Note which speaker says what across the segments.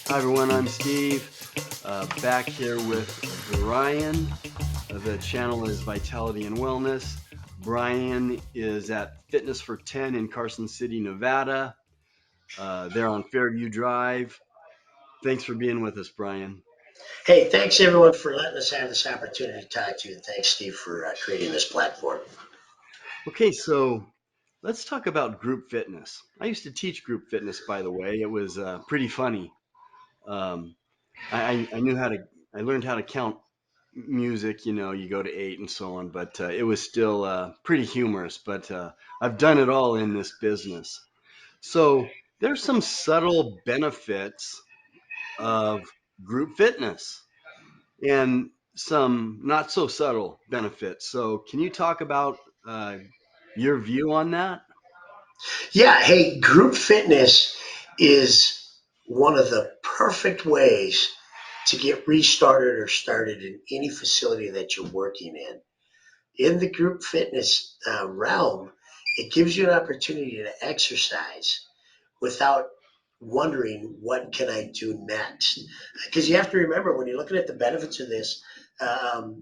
Speaker 1: Hi everyone, I'm Steve. Back here with Brian. The channel is Vitality and Wellness. Brian is at Fitness for 10 in Carson City, Nevada. They're on Fairview Drive. Thanks for being with us, Brian.
Speaker 2: Hey, thanks everyone for letting us have this opportunity to talk to you. And thanks, Steve, for creating this platform.
Speaker 1: Okay, so let's talk about group fitness. I used to teach group fitness, by the way. It was pretty funny. Um, I knew how to, I learned how to count music, you go to eight and so on, but it was still pretty humorous. But I've done it all in this business. So there's some subtle benefits of group fitness and some not so subtle benefits. So can you talk about your view on that?
Speaker 2: Yeah, hey, group fitness is one of the perfect ways to get restarted or started in any facility that you're working in. In the group fitness realm, it gives you an opportunity to exercise without wondering what can I do next. Because you have to remember when you're looking at the benefits of this, um,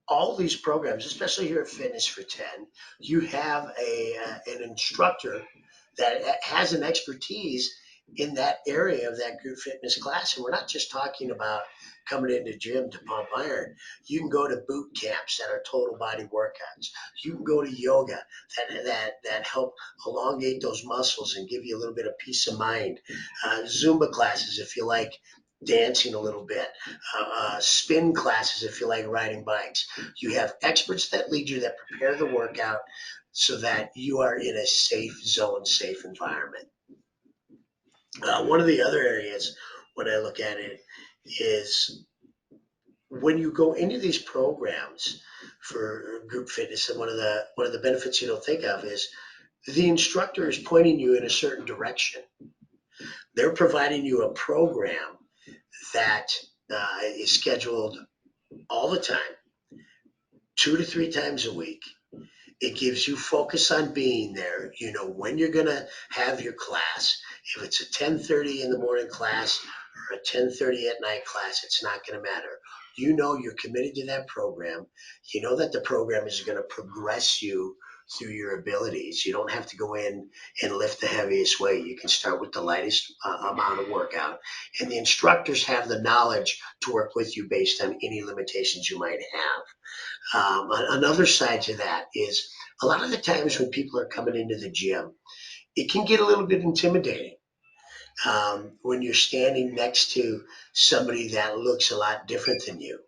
Speaker 2: all these programs, especially here at Fitness for 10, you have an instructor that has an expertise in that area of that group fitness class. And we're not just talking about coming into gym to pump iron. You can go to boot camps that are total body workouts. You can go to yoga that help elongate those muscles and give you a little bit of peace of mind. Zumba classes if you like dancing a little bit. Spin classes if you like riding bikes. You have experts that lead you, that prepare the workout so that you are in a safe zone, safe environment. One of the other areas when I look at it is when you go into these programs for group fitness, and one of the benefits you don't think of is the instructor is pointing you in a certain direction. They're providing you a program that is scheduled all the time, 2 to 3 times a week. It gives you focus on being there. You know when you're going to have your class. If it's a 10:30 in the morning class or a 10:30 at night class, it's not going to matter. You know you're committed to that program. You know that the program is going to progress you through your abilities. You don't have to go in and lift the heaviest weight. You can start with the lightest amount of workout. And the instructors have the knowledge to work with you based on any limitations you might have. Another side to that is a lot of the times when people are coming into the gym, it can get a little bit intimidating when you're standing next to somebody that looks a lot different than you.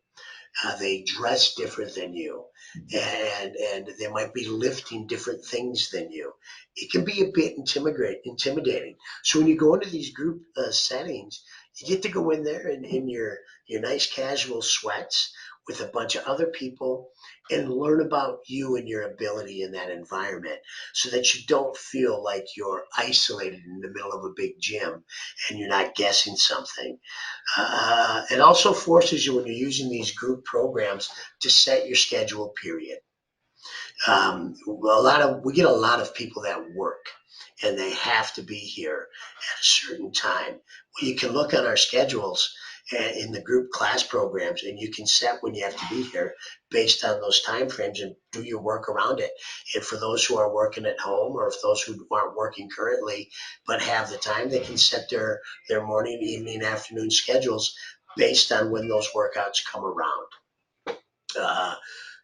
Speaker 2: They dress different than you, and they might be lifting different things than you. It can be a bit intimidating. So when you go into these group settings, you get to go in there in your nice casual sweats with a bunch of other people and learn about you and your ability in that environment so that you don't feel like you're isolated in the middle of a big gym and you're not guessing something. It also forces you when you're using these group programs to set your schedule. Period. We get a lot of people that work, and they have to be here at a certain time. Well, you can look on our schedules in the group class programs, and you can set when you have to be here based on those time frames and do your work around it. And for those who are working at home, or if those who aren't working currently but have the time, they can set their morning, evening, afternoon schedules based on when those workouts come around. Uh,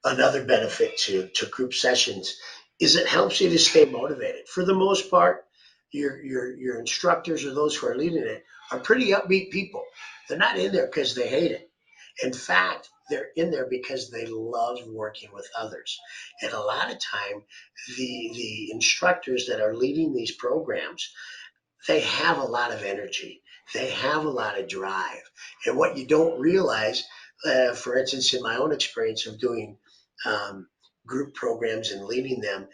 Speaker 2: Another benefit to group sessions is it helps you to stay motivated. For the most part, your instructors or those who are leading it are pretty upbeat people. They're not in there because they hate it. In fact, they're in there because they love working with others. And a lot of time, the instructors that are leading these programs, they have a lot of energy. They have a lot of drive. And what you don't realize, for instance, in my own experience of doing um, group programs and leading them,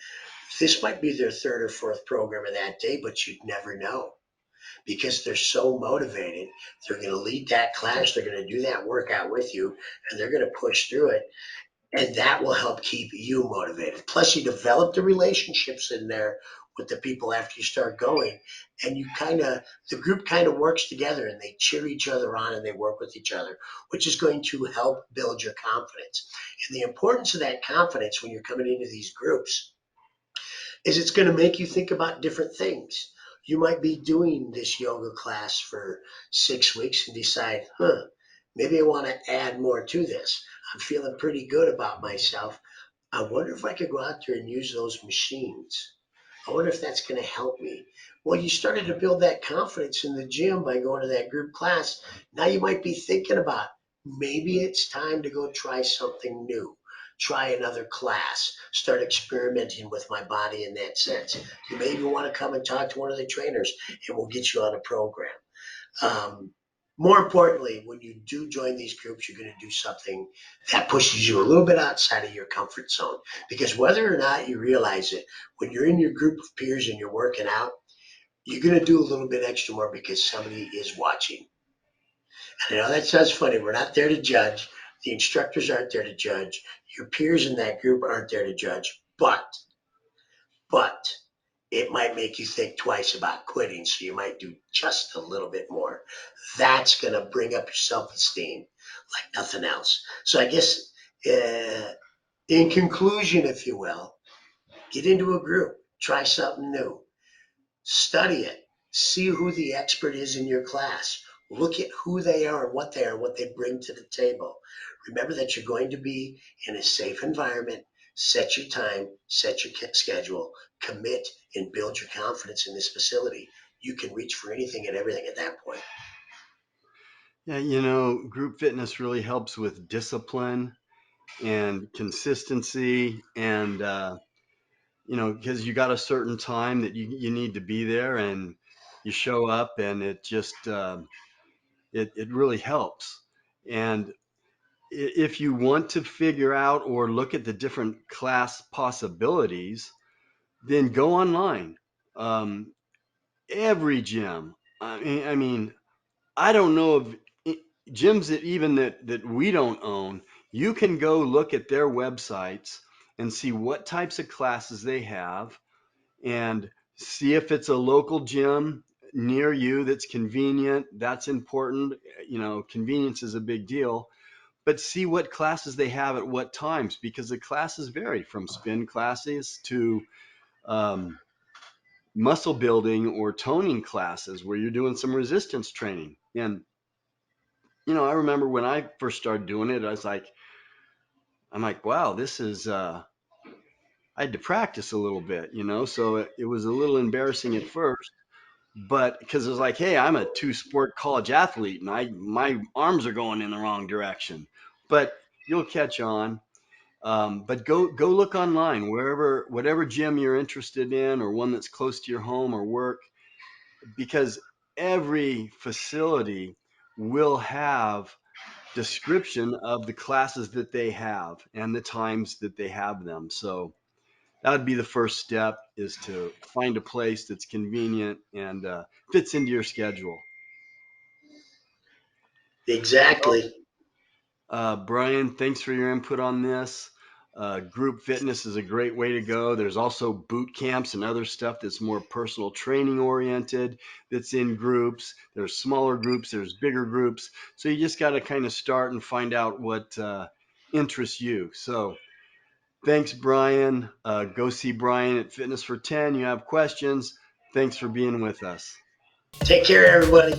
Speaker 2: this might be their third or fourth program of that day, but you'd never know because they're so motivated. They're going to lead that class, they're going to do that workout with you, and they're going to push through it. And that will help keep you motivated. Plus, you develop the relationships in there with the people after you start going. And the group kind of works together and they cheer each other on and they work with each other, which is going to help build your confidence. And the importance of that confidence when you're coming into these groups is it's going to make you think about different things. You might be doing this yoga class for 6 weeks and decide, maybe I want to add more to this. I'm feeling pretty good about myself. I wonder if I could go out there and use those machines. I wonder if that's going to help me. Well, you started to build that confidence in the gym by going to that group class. Now you might be thinking about maybe it's time to go try something new, try another class, start experimenting with my body in that sense. You maybe want to come and talk to one of the trainers and we'll get you on a program. Um, More importantly, when you do join these groups, you're going to do something that pushes you a little bit outside of your comfort zone. Because whether or not you realize it, when you're in your group of peers and you're working out, you're going to do a little bit extra more because somebody is watching. And I know that sounds funny. We're not there to judge. The instructors aren't there to judge. Your peers in that group aren't there to judge. But it might make you think twice about quitting. So you might do just a little bit more. That's going to bring up your self esteem like nothing else. So I guess, uh, in conclusion, if you will, get into a group, try something new, study it, see who the expert is in your class, look at who they are, what they bring to the table. Remember that you're going to be in a safe environment. Set your time, set your schedule, commit, and build your confidence in this facility. You can reach for anything and everything at that point.
Speaker 1: Yeah, group fitness really helps with discipline and consistency and because you got a certain time that you need to be there and you show up and it just it really helps. And if you want to figure out or look at the different class possibilities, then go online. Um, every gym. I mean, I don't know of gyms that we don't own. You can go look at their websites and see what types of classes they have and see if it's a local gym near you that's convenient. That's important. Convenience is a big deal. But see what classes they have at what times because the classes vary from spin classes to um, muscle building or toning classes where you're doing some resistance training. And I remember when I first started doing it, I'm like, wow, this is I had to practice a little bit, so it was a little embarrassing at first, but because it was like, hey, I'm a two-sport college athlete and my arms are going in the wrong direction. But you'll catch on. But go look online wherever whatever gym you're interested in or one that's close to your home or work because every facility will have description of the classes that they have and the times that they have them. So that would be the first step is to find a place that's convenient and fits into your schedule. Well,
Speaker 2: Exactly.
Speaker 1: Brian, thanks for your input on this. Group fitness is a great way to go. There's also boot camps and other stuff that's more personal training oriented that's in groups. There's smaller groups, there's bigger groups. So you just got to kind of start and find out what interests you. So thanks, Brian. Go see Brian at Fitness for 10. You have questions. Thanks for being with us.
Speaker 2: Take care, everybody.